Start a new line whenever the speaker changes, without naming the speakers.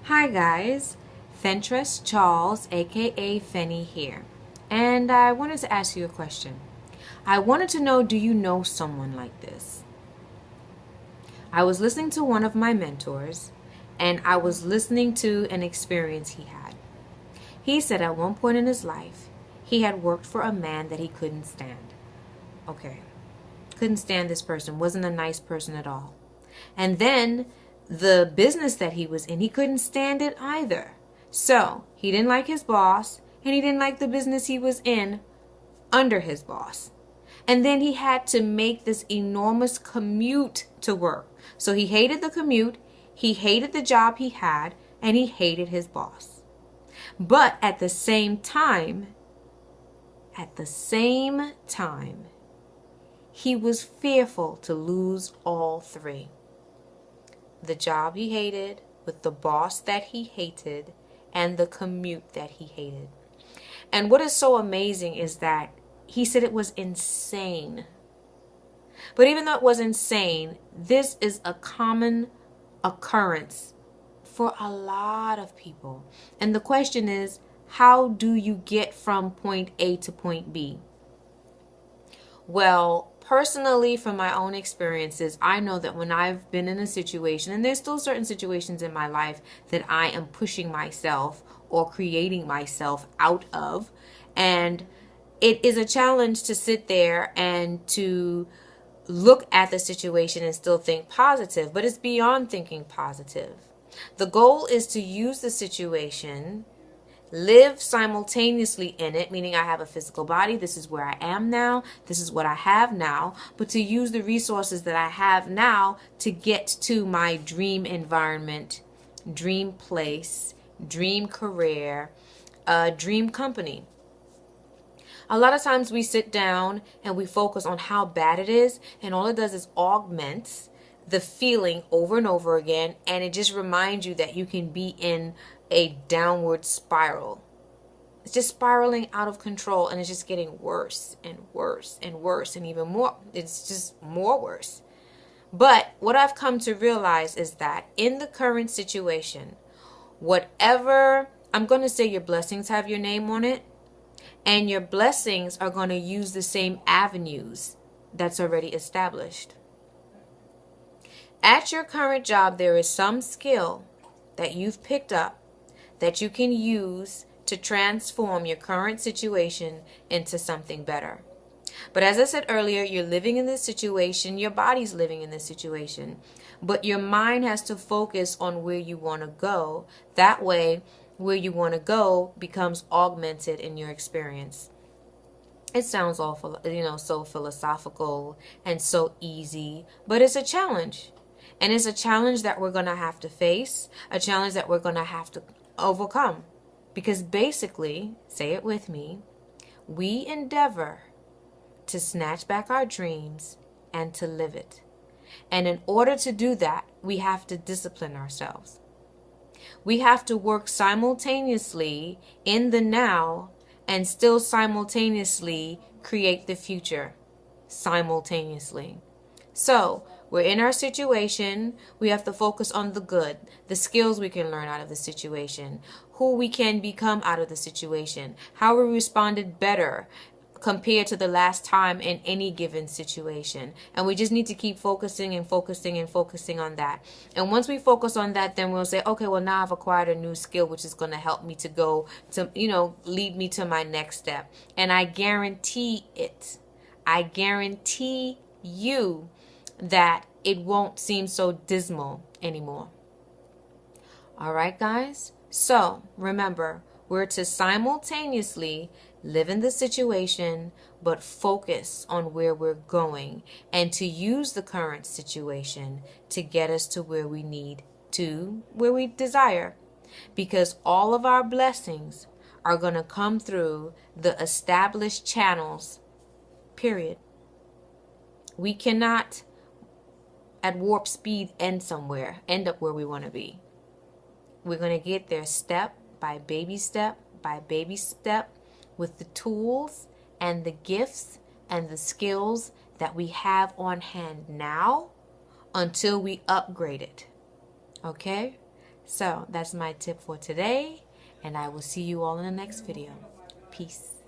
Hi guys, Fentress Charles, aka Fenny here. And I wanted to ask you a question. I wanted to know, do you know someone like this? I was listening to one of my mentors and I was listening to an experience he had. He said at one point in his life, he had worked for a man that he couldn't stand. Okay, couldn't stand this person, wasn't a nice person at all. And then the business that he was in, he couldn't stand it either. So he didn't like his boss and he didn't like the business he was in under his boss. And then he had to make this enormous commute to work. So he hated the commute, he hated the job he had, and he hated his boss. But at the same time, he was fearful to lose all three: the job he hated, with the boss that he hated, and the commute that he hated. And what is so amazing is that he said it was insane. But even though it was insane, this is a common occurrence for a lot of people. And the question is, how do you get from point A to point B? Well, personally, from my own experiences, I know that when I've been in a situation, and there's still certain situations in my life that I am pushing myself or creating myself out of, and it is a challenge to sit there and to look at the situation and still think positive, but it's beyond thinking positive. The goal is to use the situation, live simultaneously in it, meaning I have a physical body. This is where I am now. This is what I have now. But to use the resources that I have now to get to my dream environment, dream place, dream career, dream company. A lot of times we sit down and we focus on how bad it is, and all it does is augments the feeling over and over again, and it just reminds you that you can be in a downward spiral. It's just spiraling out of control, and it's just getting worse and worse and worse, and even more. It's just more worse. But what I've come to realize is that in the current situation, whatever, I'm going to say your blessings have your name on it, and your blessings are going to use the same avenues that's already established. At your current job, there is some skill that you've picked up that you can use to transform your current situation into something better. But as I said earlier, you're living in this situation, your body's living in this situation, but your mind has to focus on where you want to go. That way, where you want to go becomes augmented in your experience. It sounds awful, so philosophical and so easy, but it's a challenge. And it's a challenge that we're going to have to face, a challenge that we're going to have to overcome. Because basically, say it with me, we endeavor to snatch back our dreams and to live it. And in order to do that, we have to discipline ourselves. We have to work simultaneously in the now and still simultaneously create the future simultaneously. So we're in our situation. We have to focus on the good, the skills we can learn out of the situation, who we can become out of the situation, how we responded better compared to the last time in any given situation. And we just need to keep focusing and focusing and focusing on that. And once we focus on that, then we'll say, okay, well, now I've acquired a new skill, which is going to help me to go to, lead me to my next step. And I guarantee you that it won't seem so dismal anymore. All right, guys? So remember, we're to simultaneously live in the situation, but focus on where we're going and to use the current situation to get us to where we need to, where we desire. Because all of our blessings are going to come through the established channels, period. We cannot at warp speed end up where we want to be. We're going to get there step by baby step with the tools and the gifts and the skills that we have on hand now until we upgrade it. Okay? So that's my tip for today, and I will see you all in the next video. Peace.